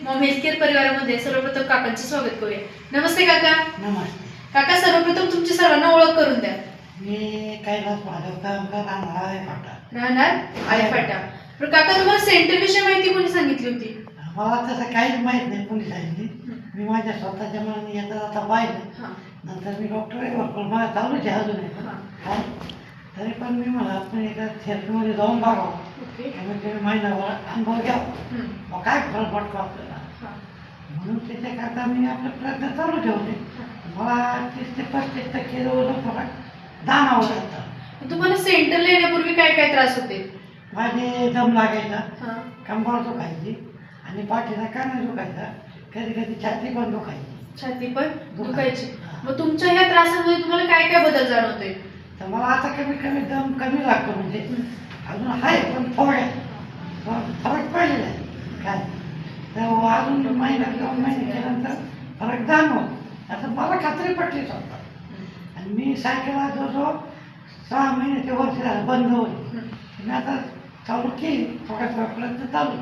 Maugham healthcare परिवारामध्ये सर्वप्रथम काकांचे स्वागत करूया. नमस्ते काका. नमस्ते. काका, सर्वप्रथम तुमची सर्वांना ओळख करून द्या. मी कैलास माधवकर राहणार आहे फाटा. राहणार आयफाटा. तर काका, तुम्हाला सेंटर विषयी माहिती कोणी सांगितली होती? मला तसं काहीच माहीत नाही कोणी सांगितली. मी माझ्या स्वतःच्या मनाने येता जाता पाहिलं. नंतर मी डॉक्टरही भरपूर मला चालूच आहे अजून काय. तरी पण मी मला आपण एका थेरपीमध्ये जाऊन बघावं, कमीत कमी महिनाभर अनुभव घ्यावा, मग काय फरक पडतो आपल्याला. म्हणून त्याच्याकरता मी आपले प्रयत्न चालू ठेवले. मला 30 ते 35% जवळ फरक जाणवला जातं. तुम्हाला सेंटरला येण्यापूर्वी काय काय त्रास होते? माझे दम लागायचा, कंबर दुखायची आणि पाठीचा काना दुखायचा, कधी कधी छाती पण दुखायची. छाती पण दुखायची. मग तुमच्या ह्या त्रासांमध्ये तुम्हाला काय काय बदल जाणवते? तर मला आता कमीत कमी दम कमी लागतो, म्हणजे अजून आहे पण थोड्या फरक पडलेला आहे काय. तर अजून महिना 2 महिने केल्यानंतर फरक जाणवत. आता मला खात्री पडली स्वतः. आणि मी सायकलला जवळजवळ 6 महिने ते वर्ष झालं बंद होती. मी आता चालू केली, थोड्या प्रयत्न चालू.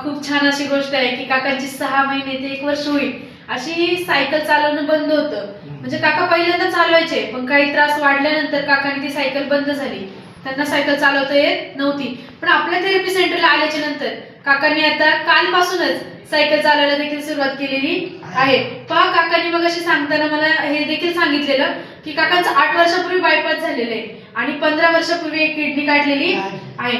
खूप छान अशी गोष्ट आहे की काकांची 6 महिने ते 1 वर्ष होईल अशी सायकल चालवणं बंद होतं. म्हणजे काका पहिल्यांदा चालवायचे, पण काही त्रास वाढल्यानंतर काकांनी ती सायकल बंद झाली. त्यांना सायकल चालवता येत नव्हती. पण आपल्या थेरपी सेंटरला आल्याच्या नंतर काकांनी आता कालपासूनच सायकल चालवायला देखील सुरुवात केलेली आहे. काकांनी मग अशी सांगताना मला हे देखील सांगितलेलं की काकांचं 8 वर्षापूर्वी बायपास झालेलं आहे आणि 15 वर्षापूर्वी एक किडनी काढलेली आहे.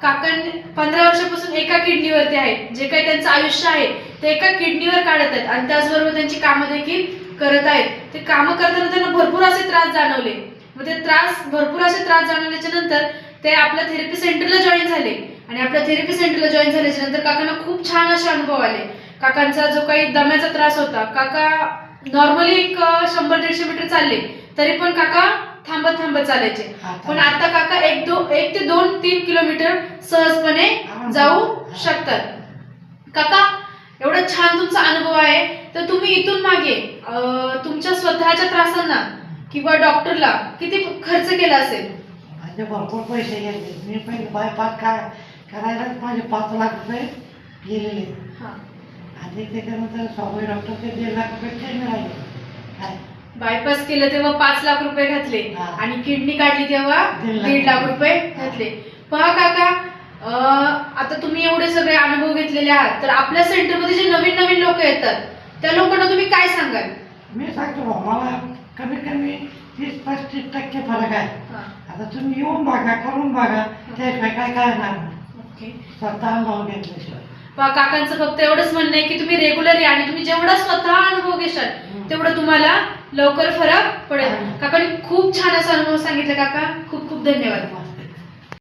काकांनी 15 वर्षापासून एका किडनीवरती आहेत. जे काही त्यांचं आयुष्य आहे ते एका किडनीवर काढत आहेत आणि त्याचबरोबर त्यांची कामं देखील करत आहेत. ते कामं करताना त्यांना भरपूर असे त्रास जाणवले. मग ते भरपूर असे त्रास जाणवल्याच्या नंतर ते आपल्या थेरपी सेंटरला जॉईन झाले आणि आपल्या थेरपी सेंटरला जॉईन झाल्याच्या नंतर काकांना खूप छान असे अनुभव आले. काकांचा जो काही दम्याचा त्रास होता, काका नॉर्मली एक 100-150 मीटर चालले तरी पण काका थांबत थांबत चालायचे. पण आता काका 1 ते 2-3 किलोमीटर सहजपणे जाऊ शकतात. काका, एवढा छान तुमचा अनुभव आहे, तर तुम्ही इथून मागे तुमच्या स्वतःच्या त्रासांना किंवा डॉक्टरला किती खर्च केला असेल? माझे भरपूर पैसे गेले. मी पहिले बायपास करायला माझे 5 लाख रुपये गेलेले आणि त्याच्यानंतर स्वामी डॉक्टरचे 1.5 लाख रुपये केले राहिले काय. बायपास केलं तेव्हा 5 लाख रुपये घातले आणि किडनी काढली तेव्हा 1.5 लाख रुपये घातले. काका, आता तुम्ही एवढे सगळे अनुभव घेतलेले आहात, तर आपल्या सेंटरमध्ये जे नवीन नवीन लोक येतात त्या लोकांना तुम्ही काय सांगाल? मी सांगतो मला कमीत कमी 30-35% फरक आहे. आता तुम्ही येऊन बघा, करून बघा, त्याशिवाय काय करणार स्वतः अनुभव घेतल्याशिवाय. काकांचं फक्त एवढंच म्हणणं आहे की तुम्ही रेग्युलर या आणि तुम्ही जेवढा स्वतः अनुभव घेशाल तेवढं तुम्हाला लवकर फरक पडेल. काकांनी खूप छान असा अनुभव सांगितला. काका, खूप खूप धन्यवाद.